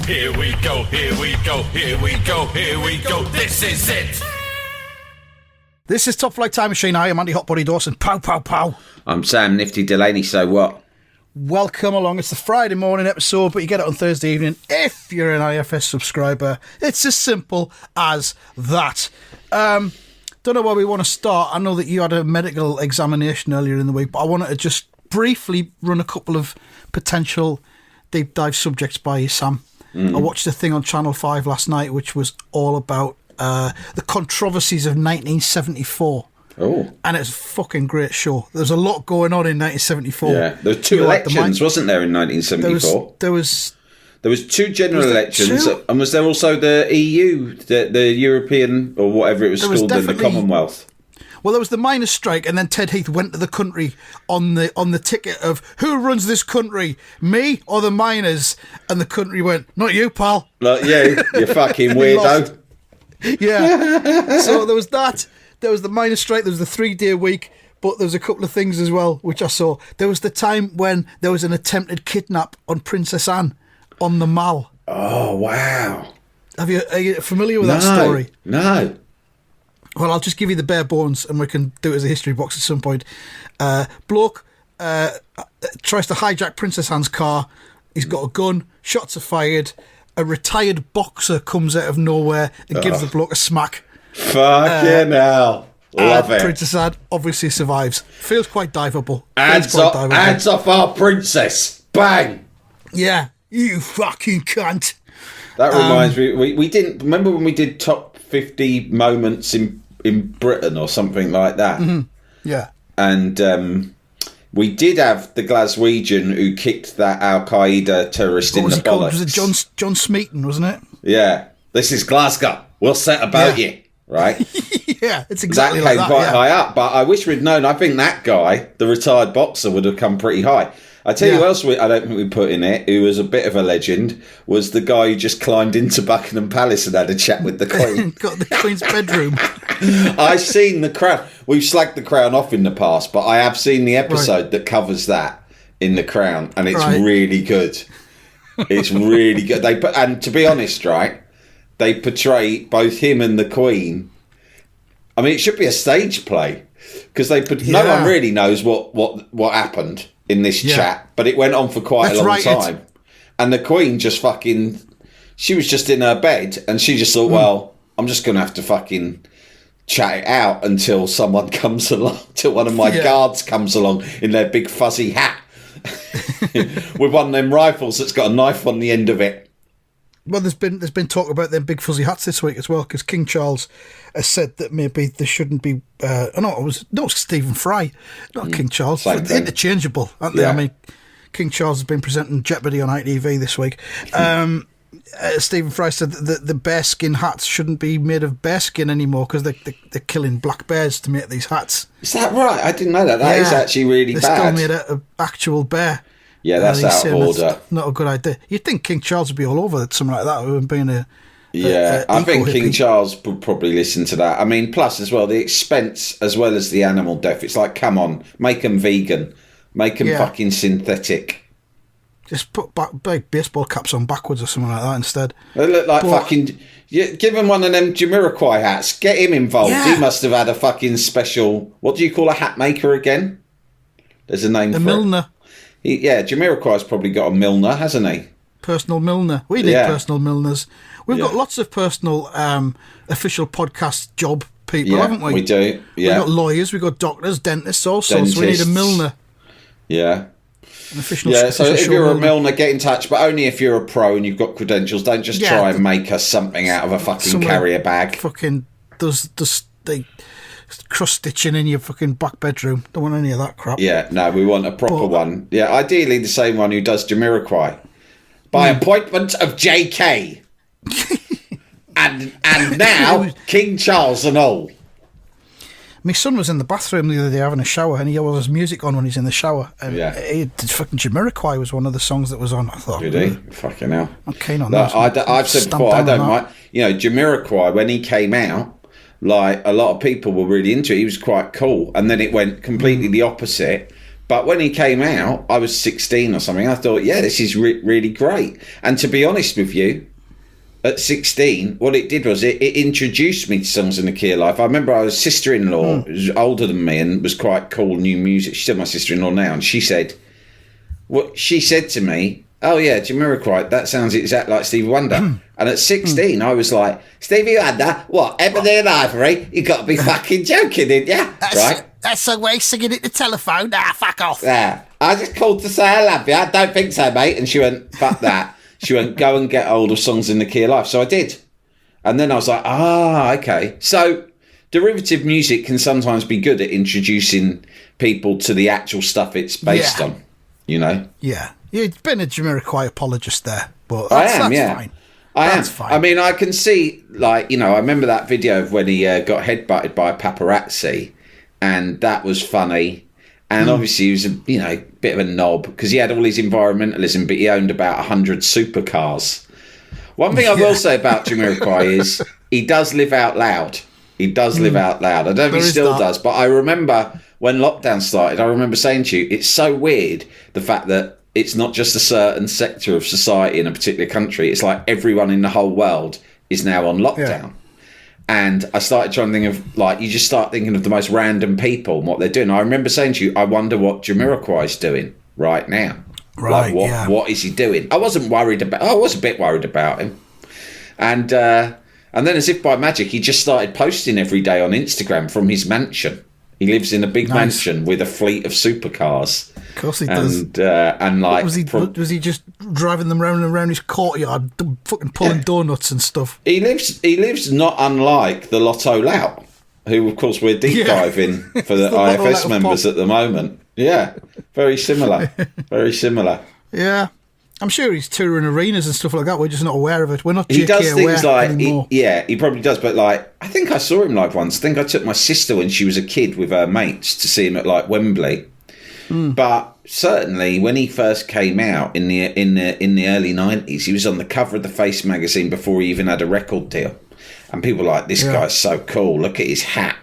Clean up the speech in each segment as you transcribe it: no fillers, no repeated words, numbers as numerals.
Here we go, here we go, here we go, here we go. This is it. This is Top Flight Time Machine. I am Andy Hot Body Dawson. Pow, pow, pow. I'm Sam Nifty Delaney. So what? Welcome along. It's the Friday morning episode, but you get it on Thursday evening if you're an IFS subscriber. It's as simple as that. Don't know where we want to start. I know that you had a medical examination earlier in the week, but I wanted to just briefly run a couple of potential deep dive subjects by you, Sam. I watched a thing on Channel 5 last night which was all about the controversies of 1974. Oh. And it's a fucking great show. There's a lot going on in 1974. Yeah, there were two elections, wasn't there, in 1974? There was two general elections, and was there also the EU, the European, or whatever it was called, in the Commonwealth? Well, there was the miners' strike, and then Ted Heath went to the country on the ticket of who runs this country, me or the miners? And the country went, not you, pal. Like you fucking weirdo. Yeah. So there was that. There was the miners' strike. There was the 3-day week. But there was a couple of things as well which I saw. There was the time when there was an attempted kidnap on Princess Anne on the Mall. Oh wow! Are you familiar with that story? No. Well, I'll just give you the bare bones and we can do it as a history box at some point. Bloke tries to hijack Princess Anne's car. He's got a gun. Shots are fired. A retired boxer comes out of nowhere and gives the bloke a smack. Fucking hell. Love it. Princess Anne obviously survives. Feels quite diveable. Hands off our princess. Bang. Yeah. You fucking cunt. That reminds me, we didn't... Remember when we did top 50 moments in Britain or something like that? Mm-hmm. Yeah. And we did have the Glaswegian who kicked that Al-Qaeda terrorist in the bollocks. Was it John Smeaton, wasn't it? Yeah. This is Glasgow. We'll set about you. Right? Yeah, it's exactly that like came that. quite high up, but I wish we'd known. I think that guy, the retired boxer, would have come pretty high. I tell you who else I don't think we put in it, who was a bit of a legend, was the guy who just climbed into Buckingham Palace and had a chat with the Queen. Got the Queen's bedroom. I've seen the Crown. We've slagged the Crown off in the past, but I have seen the episode that covers that in the Crown, and it's really good. It's really good. And to be honest, right, they portray both him and the Queen. I mean, it should be a stage play because no one really knows what happened in this chat, but it went on for quite a long time. And the Queen just she was just in her bed and she just thought, well, I'm just going to have to fucking chat it out until someone comes along, till one of my guards comes along in their big fuzzy hat with one of them rifles that's got a knife on the end of it. Well, there's been talk about them big fuzzy hats this week as well, because King Charles has said that maybe there shouldn't be. It was Stephen Fry, not King Charles. They're interchangeable, aren't they? Yeah. I mean, King Charles has been presenting Jeopardy on ITV this week. Stephen Fry said that the bearskin hats shouldn't be made of bearskin anymore because they're killing black bears to make these hats. Is that right? I didn't know that. That is actually really bad. They're still made out of actual bear. Yeah, that's out of order. Not a good idea. You'd think King Charles would be all over something like that, being I think King Charles would probably listen to that. I mean, plus as well, the expense as well as the animal death. It's like, come on, make them vegan. Make them fucking synthetic. Just put big baseball caps on backwards or something like that instead. They look like fucking... Give him one of them Jamiroquai hats. Get him involved. Yeah. He must have had a fucking special... What do you call a hat maker again? There's a name for it. A Milner. Jamiroquai's probably got a Milner, hasn't he? Personal Milner. We need personal Milners. We've got lots of personal official podcast job people, haven't we? We do, yeah. We've got lawyers, we've got doctors, dentists also, so we need a Milner. Yeah. An official, so if you're a Milner, get in touch, but only if you're a pro and you've got credentials. Don't just try and make us something out of a fucking carrier bag. Fucking they cross-stitching in your fucking back bedroom. Don't want any of that crap. Yeah, no, we want a proper one. Yeah, ideally the same one who does Jamiroquai. By appointment of JK. and now King Charles and all. My son was in the bathroom the other day having a shower, and he always has music on when he's in the shower. And fucking Jamiroquai was one of the songs that was on. I thought, did he? Fucking hell. I'm keen on that. I've said before, I don't mind. You know, Jamiroquai, when he came out, like, a lot of people were really into it. He was quite cool. And then it went completely the opposite But when he came out, I was 16 or something. I thought, yeah, this is really great. And to be honest with you, at 16, what it did was it introduced me to Songs in the Key of Life. I remember I was sister-in-law, who was older than me and was quite cool, new music. She's still my sister-in-law now. And she said to me, oh yeah, Jamiroquai, that sounds exactly like Stevie Wonder. And at 16, I was like, Stevie Wonder? What, Ebony and Ivory? You got to be fucking joking, didn't you? Right? That's a way singing at the telephone. Fuck off. Yeah. I just called to say I love you. I don't think so, mate. And she went, fuck that. She went, go and get hold of Songs in the Key of Life. So I did. And then I was like, okay. So derivative music can sometimes be good at introducing people to the actual stuff it's based on, you know? Yeah. You've been a Jamiroquai apologist there, but that's fine. That's fine. I mean, I can see, like, you know, I remember that video of when he got headbutted by a paparazzi, and that was funny. And obviously he was a, you know, bit of a knob because he had all his environmentalism, but he owned about 100 supercars. One thing I will say about Jamiroquai is he does live out loud. He does live out loud. I don't know if he still does, but I remember when lockdown started, I remember saying to you, it's so weird, the fact that it's not just a certain sector of society in a particular country. It's like everyone in the whole world is now on lockdown. Yeah. And I started trying to think of, like, you just start thinking of the most random people and what they're doing. I remember saying to you, I wonder what Jamiroquai's doing right now. Right, like, what is he doing? I was a bit worried about him. And then as if by magic, he just started posting every day on Instagram from his mansion. He lives in a big mansion with a fleet of supercars. Of course he does. And like, was he just driving them round and round his courtyard, fucking pulling donuts and stuff? He lives not unlike the Lotto Lout, who of course we're deep diving for the IFS members at the moment. Yeah, very similar, very similar. Yeah. I'm sure he's touring arenas and stuff like that. We're just not aware of it. We're not JK He does things like, anymore. he probably does. But like, I think I saw him live once. I think I took my sister when she was a kid with her mates to see him at like Wembley. But certainly when he first came out in the early 90s, he was on the cover of the Face magazine before he even had a record deal. And people were like, this guy's so cool. Look at his hat.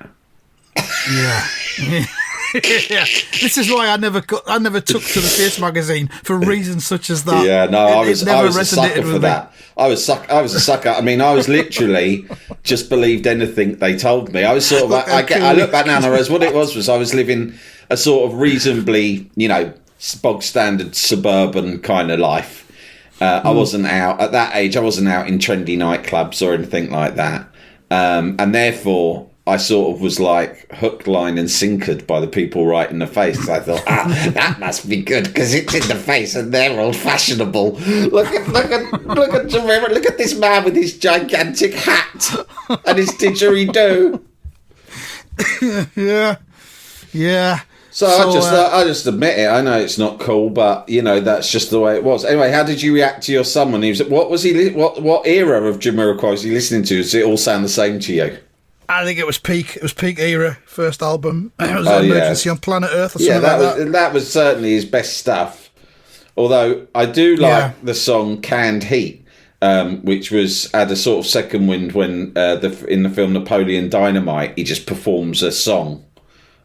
Yeah. Yeah. This is why I never took to the Face magazine for reasons such as that. Yeah, no, I was a sucker for that. I was a sucker. I mean, I was literally just believed anything they told me. I was sort of I look back now and I realised what it was I was living a sort of reasonably, you know, bog standard suburban kind of life. I wasn't out at that age. I wasn't out in trendy nightclubs or anything like that, and therefore I sort of was like hook, line, and sinkered by the people right in the face. Because I thought, that must be good because it's in the face and they're all fashionable. Look at this man with his gigantic hat and his didgeridoo. Yeah. So I just admit it. I know it's not cool, but you know that's just the way it was. Anyway, how did you react to your son when he was? What era of Jamiroquai was he listening to? Does it all sound the same to you? I think it was peak. It was peak era. First album. It was Emergency on Planet Earth or something like that. That was certainly his best stuff. Although I do like the song "Canned Heat," which had a sort of second wind when in the film Napoleon Dynamite, he just performs a song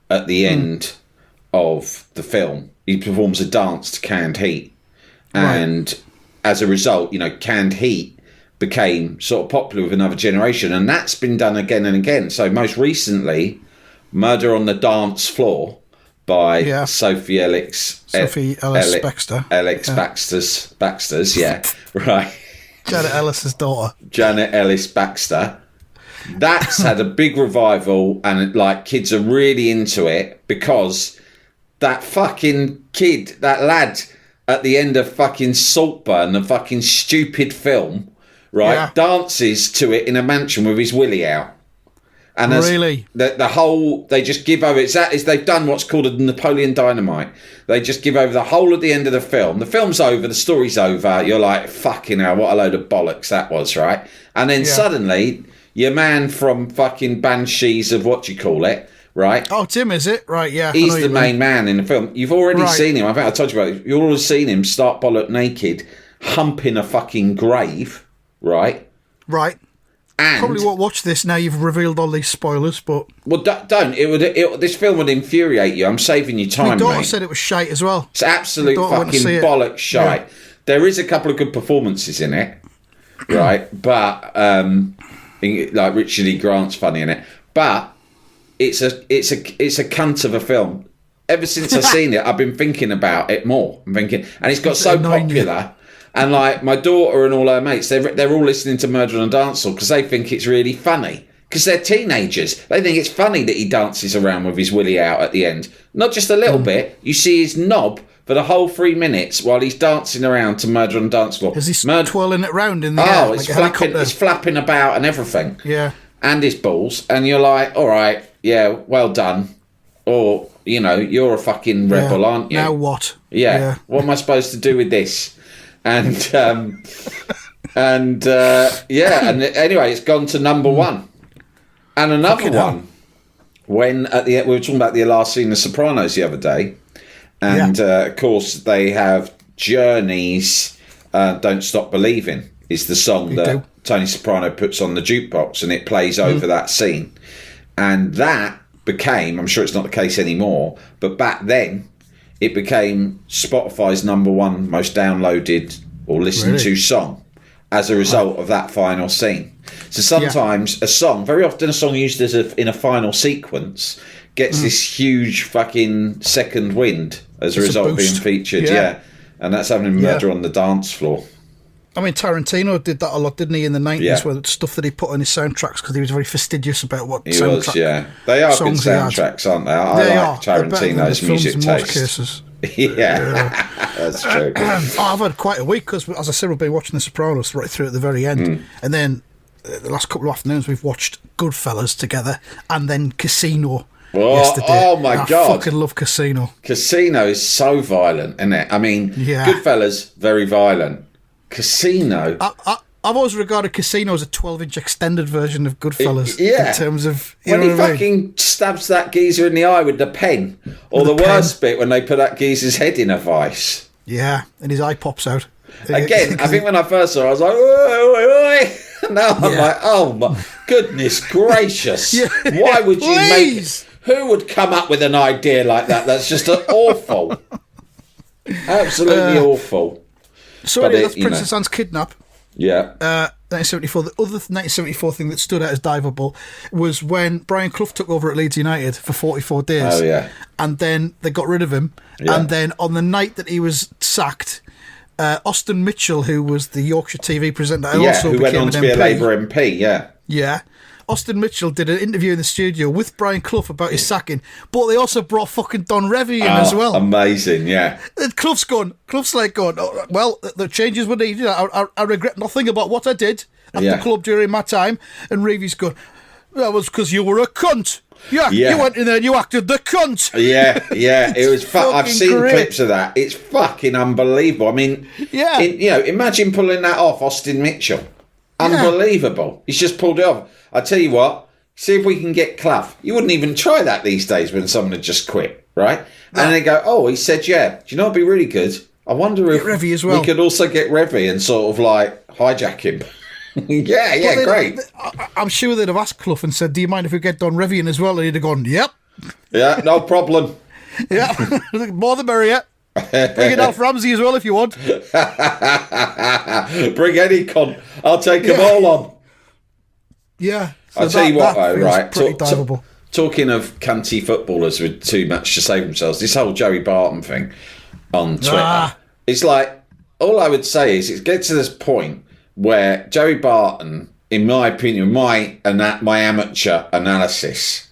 at the end of the film. He performs a dance to Canned Heat, and as a result, you know, Canned Heat became sort of popular with another generation, and that's been done again and again. So most recently, Murder on the Dance Floor by Sophie Ellis Baxter. Baxter's, right. Janet Ellis's daughter. Janet Ellis Baxter. That's had a big revival, and like kids are really into it because that fucking kid, that lad at the end of fucking Saltburn, the fucking stupid film, dances to it in a mansion with his willy out. And really? The whole, they just give over, they've done what's called a Napoleon Dynamite. They just give over the whole of the end of the film. The film's over, the story's over. You're like, fucking hell, what a load of bollocks that was, right? And then suddenly, your man from fucking Banshees of right? Oh, Tim, is it? Right, yeah. He's the main man in the film. You've already seen him. I think I told you about it. You've already seen him start bollock naked, humping a fucking grave, right? Right. And probably won't watch this now you've revealed all these spoilers, but... Well, don't. This film would infuriate you. I'm saving you time, my daughter mate. said it was shite as well. It's absolute fucking bollocks shite. Yeah. There is a couple of good performances in it, right? But, like Richard E. Grant's funny in it. But it's a cunt of a film. Ever since I've seen it, I've been thinking about it more. And it's got so popular... And like my daughter and all her mates, they're all listening to Murder on the Dance Floor because they think it's really funny. Because they're teenagers. They think it's funny that he dances around with his willy out at the end. Not just a little bit. You see his knob for the whole 3 minutes while he's dancing around to Murder on the Dance Floor. Is he twirling it round in the air? It's flapping about and everything. Yeah. And his balls. And you're like, all right, yeah, well done. Or, you're a fucking rebel, aren't you? Now what? Yeah. What am I supposed to do with this? And anyway, it's gone to number one. And another one, when we were talking about the last scene of The Sopranos the other day, and of course they have Journey's "Don't Stop Believing" is the song that Tony Soprano puts on the jukebox, and it plays over that scene, and that became, I'm sure it's not the case anymore, but back then. It became Spotify's number one most downloaded or listened to song as a result of that final scene. So sometimes a song, very often a song used in a final sequence, gets this huge fucking second wind as a result of being featured. Yeah. And that's happening in Murder on the Dance Floor. I mean, Tarantino did that a lot, didn't he, in the 90s, with stuff that he put on his soundtracks because he was very fastidious about what They are good soundtracks, aren't they? I like Tarantino's music taste. Yeah, that's true. I've had quite a week because, as I said, we've been watching The Sopranos right through at the very end. And then the last couple of afternoons we've watched Goodfellas together and then Casino yesterday. Oh, my God. I fucking love Casino. Casino is so violent, isn't it? I mean, Goodfellas, very violent. Casino. I've always regarded Casino as a 12-inch extended version of Goodfellas. In terms of when he fucking stabs that geezer in the eye with the pen, or the worst bit when they put that geezer's head in a vice. Yeah, and his eye pops out. Again, I think when I first saw it, I was like, oi. Now I'm like, oh my goodness gracious! Why would you make? Who would come up with an idea like that? That's just awful. Absolutely awful. So anyway, that's Princess Anne's Kidnap. Yeah. 1974. The other 1974 thing that stood out as diveable was when Brian Clough took over at Leeds United for 44 days. Oh, yeah. And then they got rid of him. Yeah. And then on the night that he was sacked, Austin Mitchell, who was the Yorkshire TV presenter, also who went on to be a Labour MP, Yeah. Austin Mitchell did an interview in the studio with Brian Clough about his sacking, but they also brought fucking Don Revie in as well. Amazing, yeah. And Clough's like going, oh, well, the changes were needed. I regret nothing about what I did at the club during my time. And Revie's going, that was because you were a cunt. Yeah, you went in there and you acted the cunt. Yeah. It was I've seen clips of that. It's fucking unbelievable. I mean, imagine pulling that off, Austin Mitchell. Unbelievable. He's just pulled it off. I tell you what, see if we can get Clough. You wouldn't even try that these days when someone had just quit, right? No. And they go, oh, he said, yeah. Do you know what'd be really good? I wonder if Revie as well. We could also get Revie and sort of like hijack him. Great. I'm sure they'd have asked Clough and said, do you mind if we get Don Revie in as well? And he'd have gone, yep. Yeah, no problem. Yeah, more the merrier. Bring in Alf Ramsey as well if you want. Bring any con. I'll take them all on. Yeah. So I'll tell you what, though, right? Talking of cunty footballers with too much to say for themselves, this whole Joey Barton thing on Twitter, it's like, all I would say is it gets to this point where Joey Barton, in my opinion, my amateur analysis,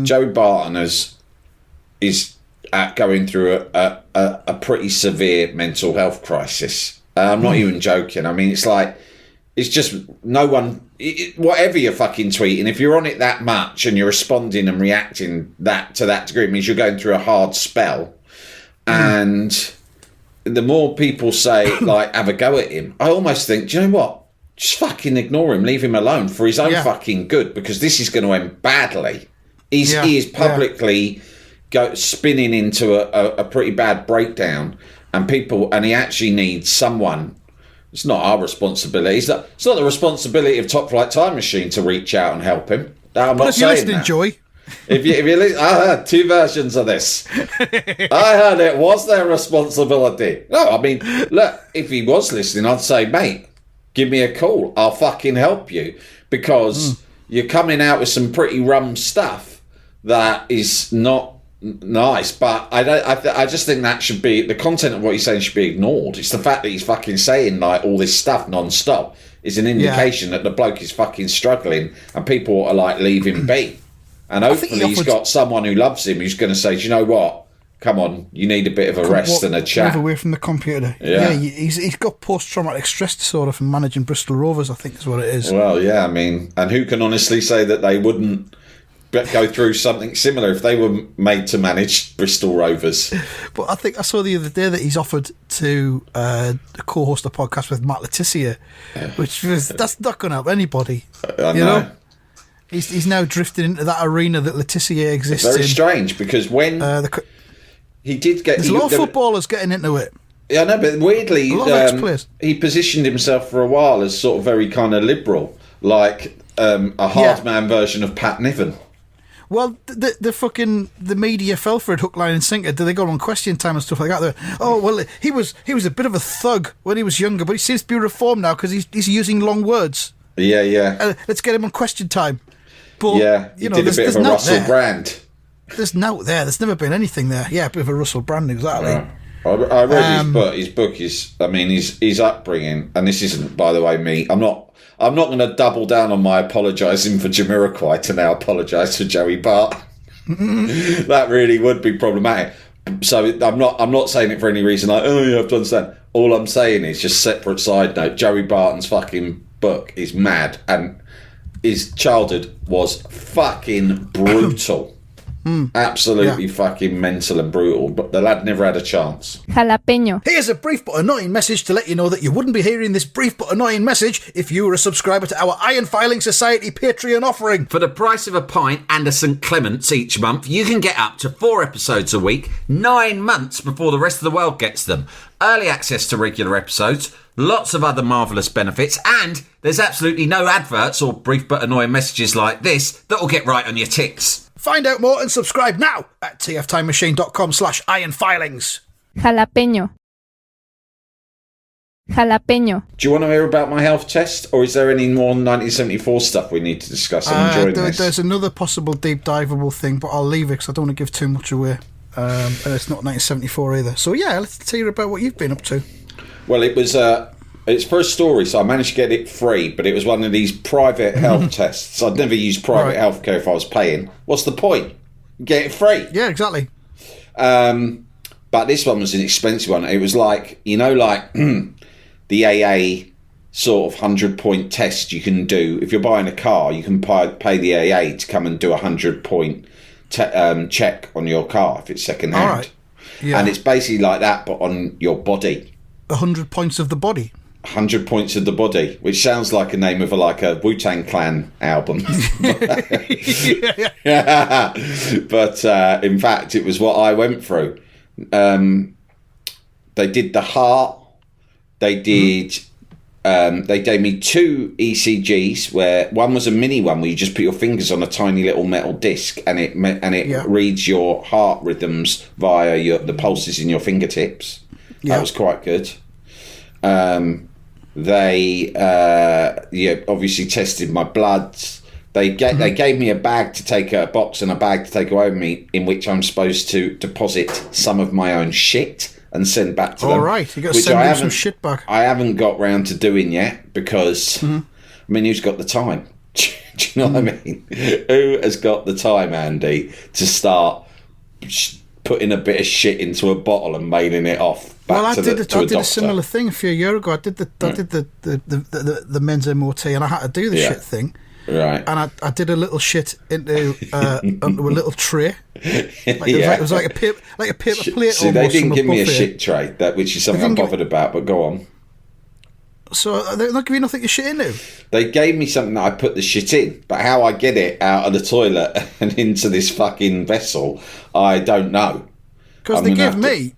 Joey Barton is going through a pretty severe mental health crisis. I'm not even joking. I mean, it's like, it's just no one, whatever you're fucking tweeting, if you're on it that much and you're responding and reacting to that degree, it means you're going through a hard spell. And the more people say, like, have a go at him, I almost think, do you know what? Just fucking ignore him, leave him alone for his own fucking good, because this is going to end badly. He is publicly spinning into a pretty bad breakdown, and he actually needs someone It's not our responsibility. It's not the responsibility of Top Flight Time Machine to reach out and help him. I'm not saying that. Joy. If you listen, I heard two versions of this. I heard it was their responsibility. No, I mean, look, if he was listening, I'd say, mate, give me a call. I'll fucking help you, because you're coming out with some pretty rum stuff that is not nice. But I just think that should be, the content of what he's saying should be ignored. It's the fact that he's fucking saying like all this stuff non-stop is an indication that the bloke is fucking struggling, and people ought to like leave him be. And hopefully he's got someone who loves him who's going to say, do you know what? Come on, you need a bit of a rest and a chat. Move away from the computer. Yeah, he's got post-traumatic stress disorder from managing Bristol Rovers, I think is what it is. Well, yeah, I mean, and who can honestly say that they wouldn't go through something similar if they were made to manage Bristol Rovers? But I think I saw the other day that he's offered to co-host a podcast with Matt Letizia, that's not going to help anybody. I know. He's now drifted into that arena that Letizia exists in. Very strange, because when he did get... There's a lot of footballers getting into it. Yeah, I know, but weirdly, he positioned himself for a while as sort of very kind of liberal, like a hard man version of Pat Niven. Well, the media fell for it hook, line and sinker. Did they go on Question Time and stuff like that? He was a bit of a thug when he was younger, but he seems to be reformed now because he's using long words. Yeah. Let's get him on Question Time. But, he did a bit of a Russell Brand. There's no there. There's never been anything there. Yeah, a bit of a Russell Brand, exactly. I read his book. His book is, I mean, his upbringing, and this isn't, by the way, me. I'm not going to double down on my apologising for Jamiroquai to now apologise for Joey Bart. That really would be problematic. So I'm not saying it for any reason like, oh, you have to understand. All I'm saying is, just separate side note, Joey Barton's fucking book is mad, and his childhood was fucking brutal. Absolutely fucking mental and brutal, but the lad never had a chance. Jalapeño. Here's a brief but annoying message to let you know that you wouldn't be hearing this brief but annoying message if you were a subscriber to our Iron Filing Society Patreon offering. For the price of a pint and a St Clement's each month, you can get up to 4 episodes a week, 9 months before the rest of the world gets them. Early access to regular episodes, lots of other marvellous benefits, and there's absolutely no adverts or brief but annoying messages like this that'll get right on your tits. Find out more and subscribe now at tftimemachine.com/ironfilings. Jalapeño. Jalapeño. Do you want to hear about my health test, or is there any more 1974 stuff we need to discuss? I'm enjoying this. There's another possible deep diveable thing, but I'll leave it because I don't want to give too much away. And it's not 1974 either. So yeah, let's hear about what you've been up to. Well, it was it's for a story, so I managed to get it free, but it was one of these private health tests. I'd never use private healthcare if I was paying. What's the point? Get it free. Yeah, exactly. But this one was an expensive one. It was like, like the AA sort of 100-point test you can do. If you're buying a car, you can pay the AA to come and do a 100-point check on your car if it's second-hand. All right. Yeah. And it's basically like that, but on your body. 100 points of the body. 100 points of the body, which sounds like a name of a Wu-Tang Clan album. But in fact, it was what I went through. They did the heart. They did. They gave me 2 ECGs, where one was a mini one where you just put your fingers on a tiny little metal disc, and it reads your heart rhythms via the pulses in your fingertips. That was quite good. They obviously tested my bloods. They gave me a bag to take, a box and a bag to take away with me, in which I'm supposed to deposit some of my own shit and send back to them. All right, you got to send them some shit back. I haven't got round to doing yet because, I mean, who's got the time? Do you know what I mean? Who has got the time, Andy, to start putting a bit of shit into a bottle and mailing it off? I did a similar thing a few years ago. I did the men's MOT, and I had to do the shit thing. Right. And I did a little shit into a little tray. It was like a paper plate. See, they didn't give me a shit tray, which is something I'm bothered about. But go on. So they're not giving you nothing to shit into? They gave me something that I put the shit in, but how I get it out of the toilet and into this fucking vessel, I don't know. Because they gave me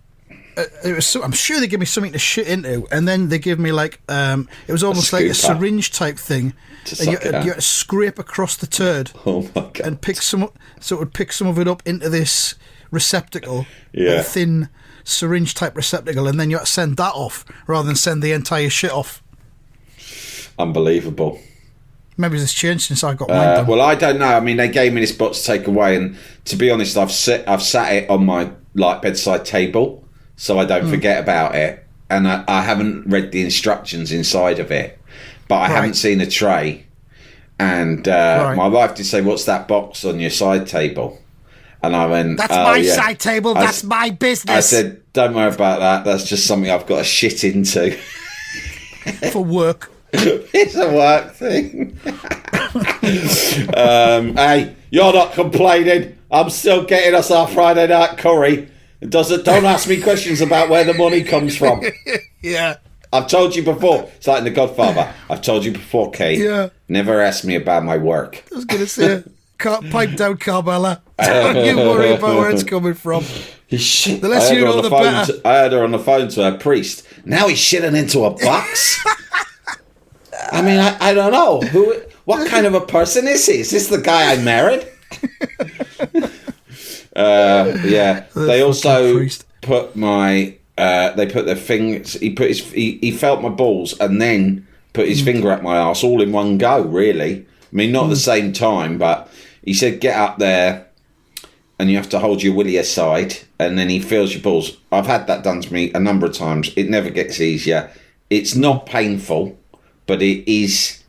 I'm sure they give me something to shit into, and then they give me like it was almost like a syringe type thing, and you had to scrape across the turd. Oh my God. And pick some, so it would pick some of it up into this receptacle, Yeah. like a thin syringe type receptacle, and then you had to send that off rather than send the entire shit off. Unbelievable. Maybe it's changed since I got mine done. Well, I don't know. I mean, they gave me this box to take away, and to be honest, I've sat it on my bedside table, so I don't forget about it. And I haven't read the instructions inside of it, but I haven't seen a tray. And my wife did say, "What's that box on your side table?" And I went, "That's my side table. That's my business." I said, "Don't worry about that. That's just something I've got to shit into for work." It's a work thing. Hey, you're not complaining. I'm still getting us our Friday night curry. Don't ask me questions about where the money comes from. Yeah. I've told you before. It's like in The Godfather. I've told you before, Kate. Yeah. Never ask me about my work. I was going to say, pipe down, Carmella. Don't you worry about where it's coming from. The less you know, the better. I heard her on the phone to her priest. Now he's shitting into a box. I mean, I don't know. What kind of a person is he? Is this the guy I married? Yeah. They also put my... they put their fingers... He felt my balls and then put his finger up my arse all in one go, really. I mean, not at the same time, but he said, get up there and you have to hold your willy aside, and then he feels your balls. I've had that done to me a number of times. It never gets easier. It's not painful, but it is...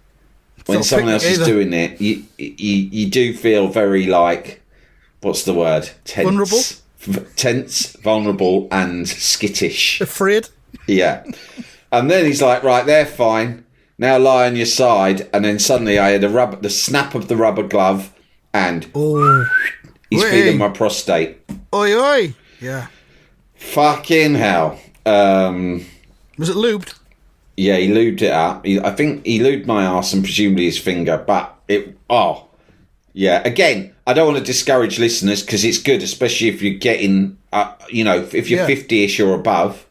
When someone else is doing it, you do feel very like... What's the word? Tense. Vulnerable? Tense, vulnerable, and skittish. Afraid? Yeah. And then he's like, right, they're fine. Now lie on your side. And then suddenly I had the snap of the rubber glove, and he's feeling my prostate. Oi, oi. Yeah. Fucking hell. Was it lubed? Yeah, he lubed it up. I think he lubed my arse and presumably his finger, but it... Oh, yeah. Again, I don't want to discourage listeners because it's good, especially if you're getting, if you're 50-ish or above,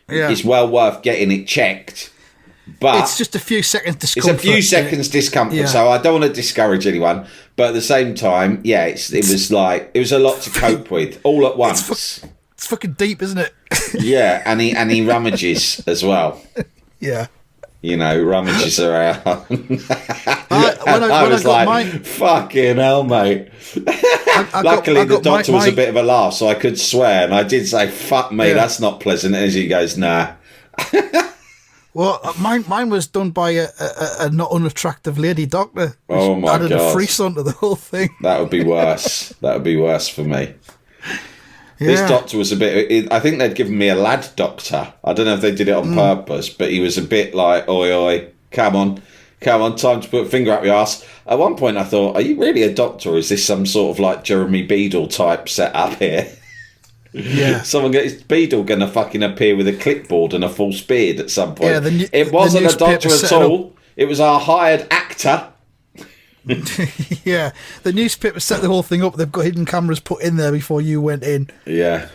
it's well worth getting it checked. But it's just a few seconds discomfort. It's a few seconds discomfort, so I don't want to discourage anyone. But at the same time, it was a lot to cope with all at once. It's fucking deep, isn't it? Yeah, and he rummages as well. Yeah. Rummages around. I was like, fucking hell, mate. Luckily, the doctor was a bit of a laugh, so I could swear. And I did say, fuck me, that's not pleasant. As he goes, nah. Well, mine was done by a not unattractive lady doctor. Oh, my God. Added a frisson to the whole thing. That would be worse. That would be worse for me. Yeah. This doctor was a bit... I think they'd given me a lad doctor. I don't know if they did it on purpose, but he was a bit like, oi, oi, come on, time to put a finger up your ass. At one point I thought, are you really a doctor, or is this some sort of like Jeremy Beadle type setup here? Yeah. Beadle going to fucking appear with a clipboard and a false beard at some point. Yeah, it wasn't a doctor at all. It was our hired actor. Yeah, the newspaper set the whole thing up. They've got hidden cameras put in there before you went in. Yeah.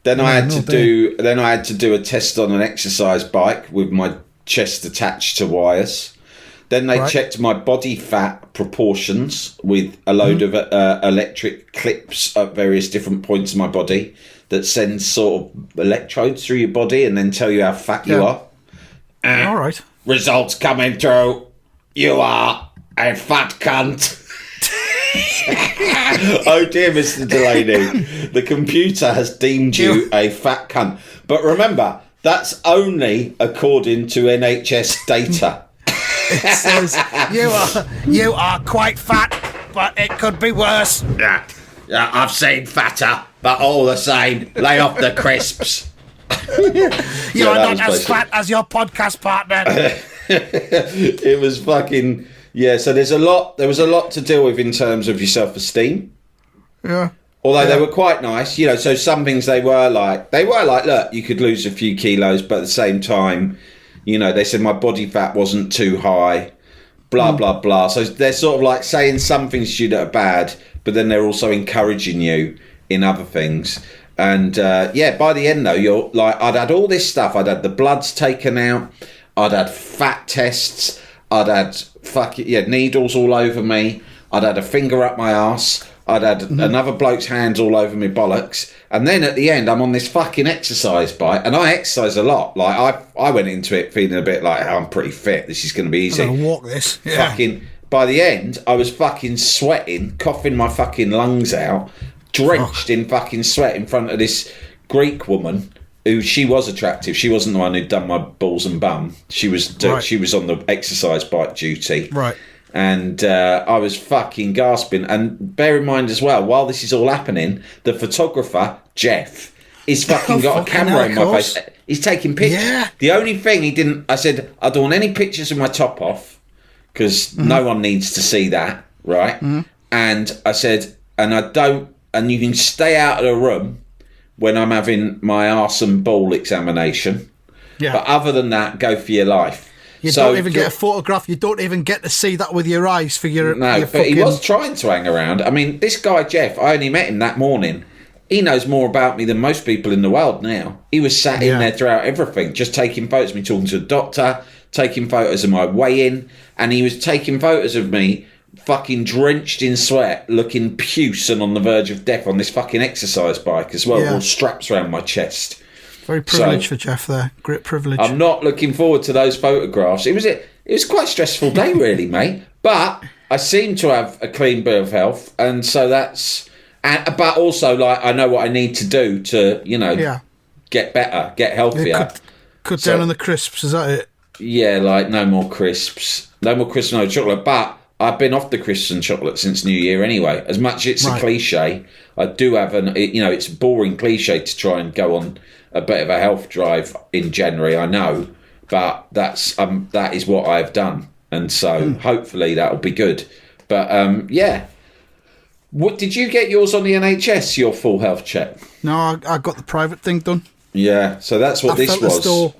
Then I had to do a test on an exercise bike with my chest attached to wires. Then they checked my body fat proportions with a load of electric clips at various different points of my body that sends sort of electrodes through your body and then tell you how fat you are. All right. Results coming through. You are a fat cunt. Oh dear, Mr. Delaney. The computer has deemed you a fat cunt. But remember, that's only according to NHS data. It says, you are quite fat, but it could be worse. Yeah, I've seen fatter, but all the same, lay off the crisps. You are not as fat as your podcast partner. It was fucking... Yeah, so there was a lot to deal with in terms of your self-esteem. Yeah. Although they were quite nice, so some things they were like, look, you could lose a few kilos, but at the same time, they said my body fat wasn't too high, blah, blah, blah. So they're sort of like saying some things to you that are bad, but then they're also encouraging you in other things. And by the end though, you're like, I'd had all this stuff. I'd had the bloods taken out. I'd had fat tests. I'd had needles all over me. I'd had a finger up my arse. I'd had another bloke's hands all over me bollocks. And then at the end, I'm on this fucking exercise bike, and I exercise a lot. Like I went into it feeling a bit like, I'm pretty fit. This is going to be easy. I'm going to walk this. Yeah. Fucking. By the end, I was fucking sweating, coughing my fucking lungs out, drenched in fucking sweat in front of this Greek woman who she was attractive. She wasn't the one who'd done my balls and bum. She was she was on the exercise bike duty. Right. And I was fucking gasping. And bear in mind as well, while this is all happening, the photographer, Jeff, he's fucking got a camera in my face. He's taking pictures. Yeah. The only thing he didn't... I said, I don't want any pictures of my top off, because no one needs to see that, right? And I said, and I don't... And you can stay out of the room when I'm having my arse and ball examination. Yeah. But other than that, go for your life. You don't even get a photograph. You don't even get to see that with your eyes for your... No, your but he was trying to hang around. I mean, this guy, Jeff, I only met him that morning. He knows more about me than most people in the world now. He was sat in there throughout everything, just taking photos of me talking to a doctor, taking photos of my weigh-in, and he was taking photos of me fucking drenched in sweat, looking puce and on the verge of death on this fucking exercise bike as well, with all straps around my chest. Very privileged for Jeff there. Great privilege. I'm not looking forward to those photographs. It was quite a stressful day, really, mate. But I seem to have a clean bill of health, and so that's... but also, like, I know what I need to do to, get better, get healthier. Cut down on the crisps, is that it? Yeah, like, no more crisps. No more crisps, no chocolate. But I've been off the crisps and chocolate since New Year anyway. As much as it's a cliche, I do have it's a boring cliche to try and go on a bit of a health drive in January, I know. But that is what I've done. And so hopefully that'll be good. But, What did you get yours on the NHS, your full health check? No, I got the private thing done. Yeah, so that's what this was.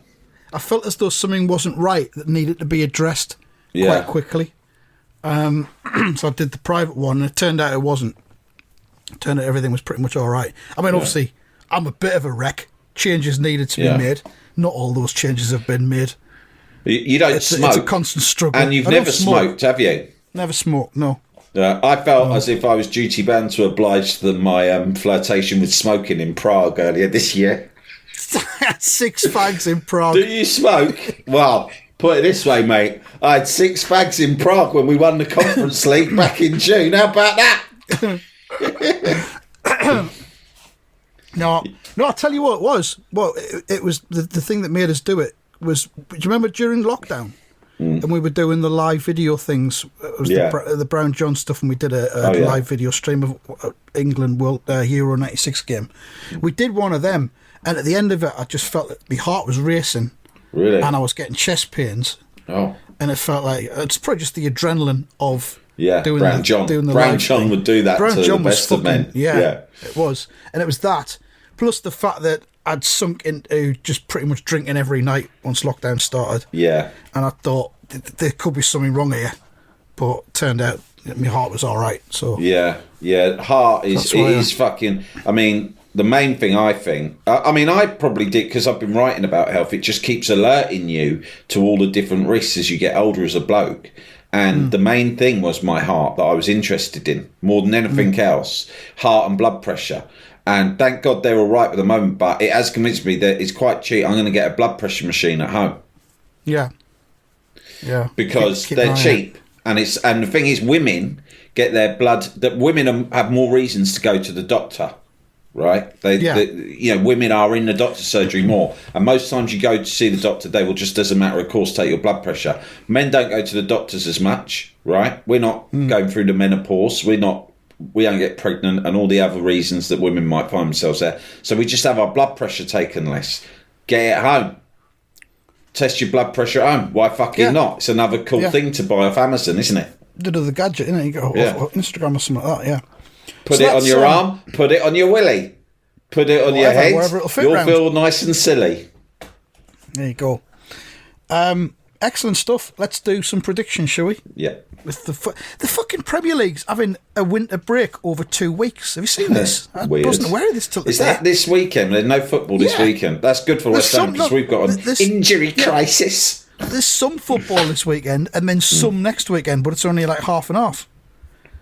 I felt as though something wasn't right that needed to be addressed quite quickly. So I did the private one, and it turned out it wasn't. It turned out everything was pretty much all right. I mean, obviously, I'm a bit of a wreck. Changes needed to be made. Not all those changes have been made. You don't smoke. It's a constant struggle. And you've never smoked, have you? Never smoked, no. I felt as if I was duty bound to oblige them my flirtation with smoking in Prague earlier this year. 6 fags in Prague. Do you smoke? Well, put it this way, mate. I had 6 fags in Prague when we won the Conference League back in June. How about that? No, I'll tell you what it was. Well, it was the thing that made us do it was, do you remember during lockdown? And we were doing the live video things. It was the Brown John stuff, and we did a live video stream of England World Euro 96 game. We did one of them, and at the end of it, I just felt that my heart was racing. Really? And I was getting chest pains. Oh. And it felt like, it's probably just the adrenaline of doing Brown John. Brown John would do that to the best of men. Yeah, it was. And it was that, plus the fact that I'd sunk into just pretty much drinking every night once lockdown started. Yeah. And I thought there could be something wrong here, but turned out my heart was all right. So yeah, heart is fucking. I mean, the main thing I think. I mean, I probably did because I've been writing about health. It just keeps alerting you to all the different risks as you get older as a bloke. And the main thing was my heart that I was interested in more than anything else. Heart and blood pressure. And thank God they're all right at the moment, but it has convinced me that it's quite cheap. I'm going to get a blood pressure machine at home. Yeah. Because they're cheap. And the thing is, women get their blood... That women have more reasons to go to the doctor, right? Women are in the doctor's surgery more. And most times you go to see the doctor, they will just, as a matter of course, take your blood pressure. Men don't go to the doctors as much, right? We're not going through the menopause. We don't get pregnant and all the other reasons that women might find themselves there. So we just have our blood pressure taken less. Get it at home. Test your blood pressure at home. Why fucking not? It's another cool thing to buy off Amazon, isn't it? Did the gadget, isn't it? You go off Instagram or something like that, Put it on your arm, put it on your willy, put it on your head. You'll feel nice and silly. There you go. excellent stuff. Let's do some predictions, shall we? Yeah. With the fucking Premier League's having a winter break over 2 weeks. Have you seen this? I Weird. wasn't aware of this till Is today. that this weekend? There's no football this weekend. That's good for West Ham because we've got an injury crisis. There's some football this weekend and then some next weekend, but it's only like half and half.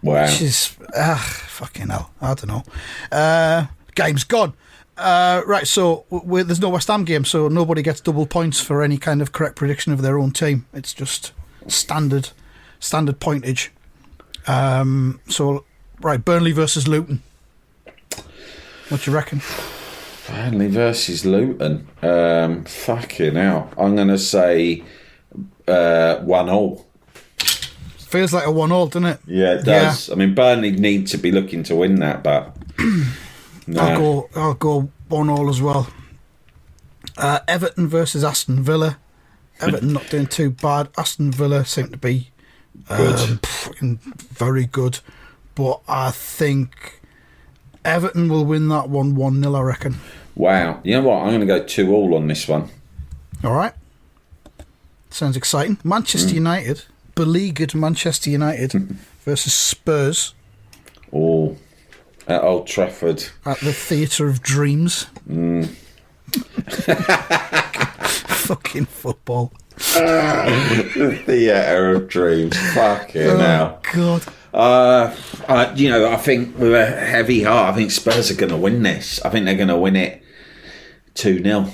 Wow. Which is, fucking hell. I don't know. Game's gone. Right, so there's no West Ham game, so nobody gets double points for any kind of correct prediction of their own team. It's just standard pointage. So, right, Burnley versus Luton. What do you reckon? Burnley versus Luton. Fucking hell. I'm going to say 1-1. Feels like a 1-1, doesn't it? Yeah, it does. Yeah. I mean, Burnley need to be looking to win that, but no. I'll go 1-1 as well. Everton versus Aston Villa. Everton not doing too bad. Aston Villa seem to be very good, but I think Everton will win that one 1-0, I reckon. Wow. You know what? I'm going to go 2-2 on this one. All right. Sounds exciting. Manchester United, beleaguered Manchester United versus Spurs. Oh, at Old Trafford. At the Theatre of Dreams. Fucking football. The Theatre of Dreams. Fucking hell. God. I think with a heavy heart, I think Spurs are going to win this. I think they're going to win it 2-0.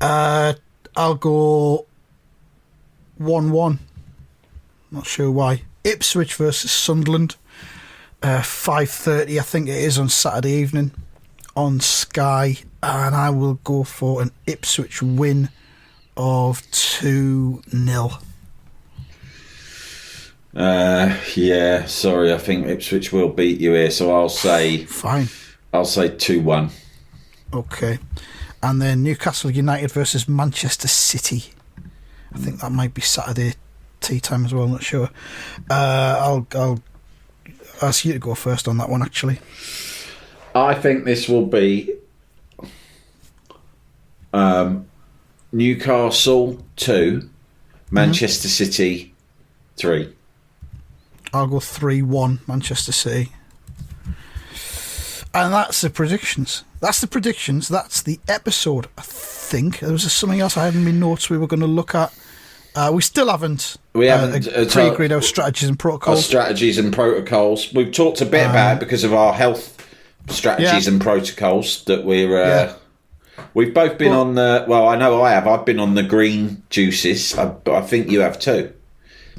I'll go 1-1. Not sure why. Ipswich versus Sunderland. 5:30, I think it is, on Saturday evening on Sky, and I will go for an Ipswich win of 2-0. Yeah, sorry, I think Ipswich will beat you here, so I'll say 2-1. Okay. And then Newcastle United versus Manchester City. I think that might be Saturday tea time as well, I'm not sure. I'll ask you to go first on that one, actually. I think this will be Newcastle 2, Manchester City 3. I'll go 3-1 Manchester City. And that's the predictions. That's the episode, I think. There was something else I had in my notes we were going to look at. We still haven't pre-agreed our strategies and protocols. We've talked a bit about it because of our health strategies and protocols that we've both been on the... Well, I know I have. I've been on the green juices, but I think you have too.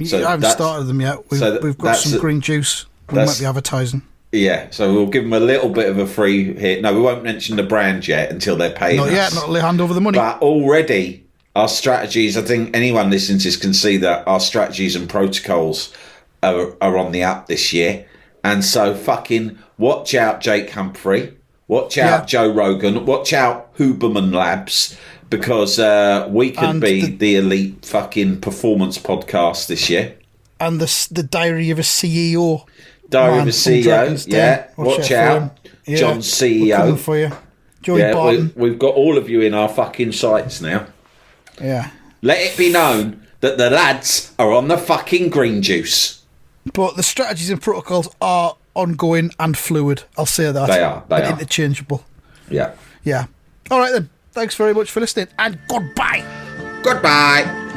So I haven't started them yet. We've got some green juice we might be advertising. Yeah, so we'll give them a little bit of a free hit. No, we won't mention the brand yet until they're paying us. Not yet, not hand over the money. But already, our strategies, I think anyone listening to this can see that our strategies and protocols are on the up this year. And so fucking watch out, Jake Humphrey. Watch out, Joe Rogan. Watch out, Huberman Labs. Because we could be the elite fucking performance podcast this year. And the Diary of a CEO. Diary of a CEO, yeah. Watch out. John's CEO. We're coming for you. Joey Barton. We've got all of you in our fucking sights now. Yeah. Let it be known that the lads are on the fucking green juice. But the strategies and protocols are ongoing and fluid. I'll say that. They are. Interchangeable. Yeah. Yeah. All right then. Thanks very much for listening, and goodbye. Goodbye.